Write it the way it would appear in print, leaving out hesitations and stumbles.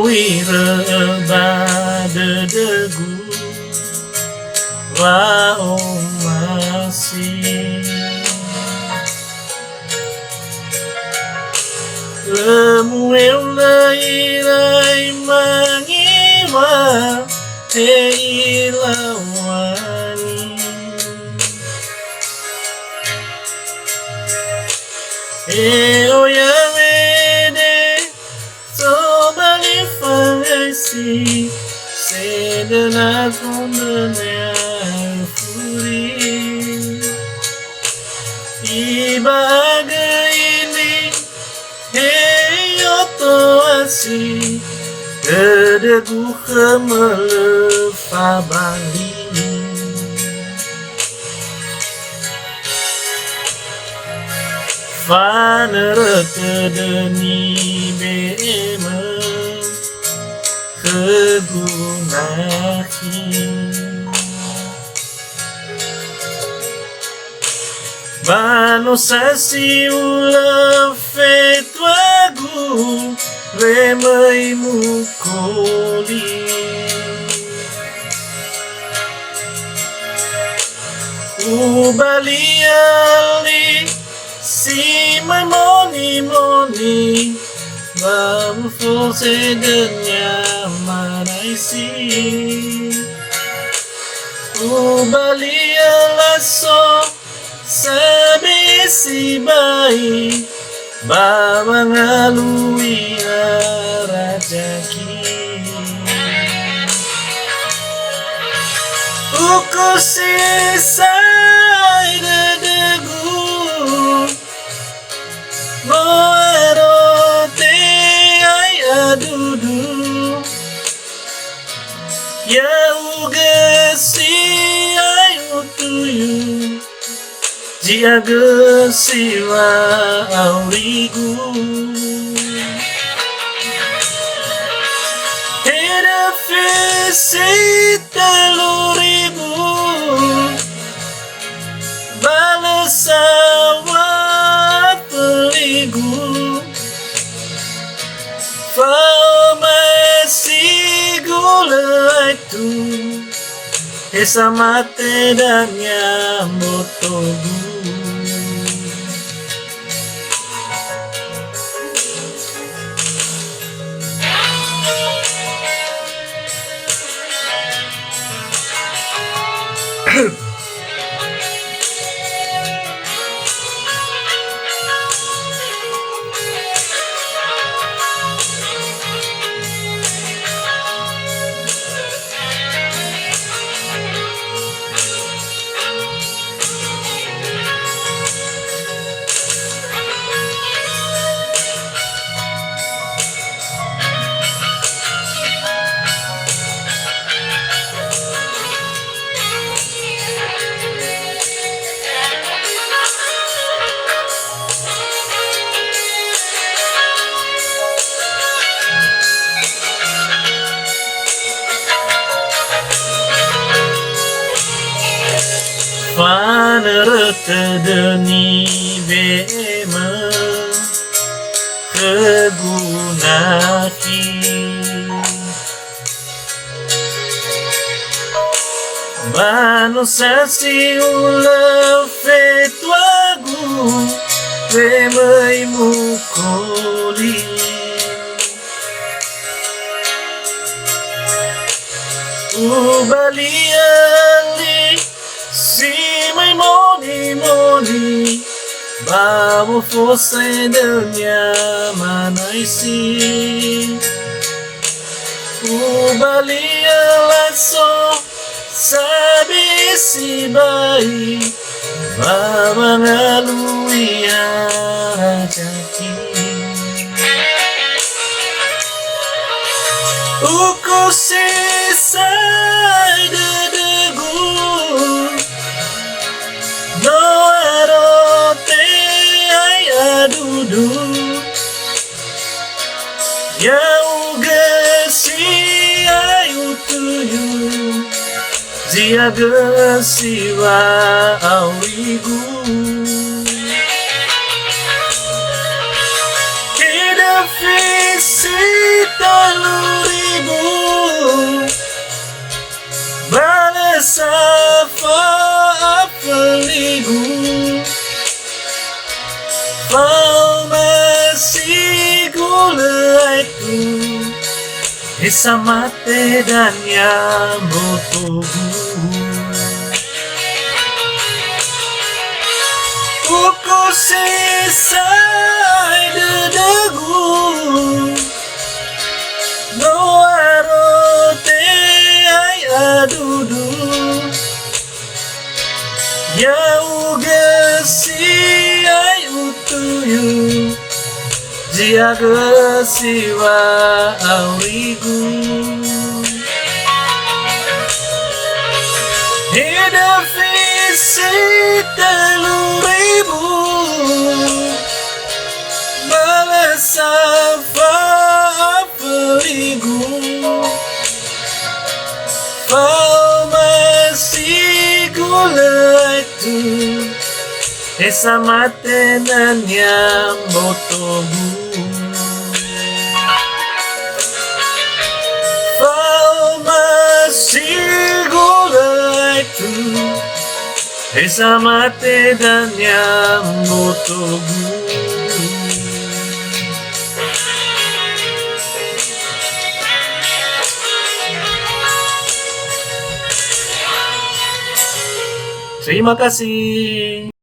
rebah dedegu lao masih lemuel lai mangiwa te ilawani eo yang ede so bali fangasi sedena kundanya furi ibaga ini hey oto asi kedegu kemelefa bali fanere kedeni beme kegunahi Banosasi ula fetwagu remai mukoli ubaliali si mai moni Vamos você ganhar maraisi ubalia lasso sabi si bayi bamangalui rajaki uku sisai dedegu moerote ai adudu ya ugesi ai utuyu Jiaga siwa aurigu Heda visita luribu Balasawa peligu Famasi gula itu Esa mate dan motogu Fanere kedeni beme kegunahi Banosasi ula fetwagu remai mukoli ubaliali si mai moni Vamos você ganhar manaisi ubalia lasso sabi si bayi bamangalui jaki uku sisai dedegu no erote ai adudu ya ugesi ai utuyu Jiaga siwa aurigu Heda visita luribu kau masih gulaiku Esa mate dan yamotobu Uku sisai dedagu No arote ai adudu Yau gesi ai utuyu Jia gesi wa aurigu Hidup fisik telurimu Malasafa apeligu Kau masih gulaiku Esa mate nan yamotobu Kau masih gulaiku Esa mate dan yamotobu Terima kasih.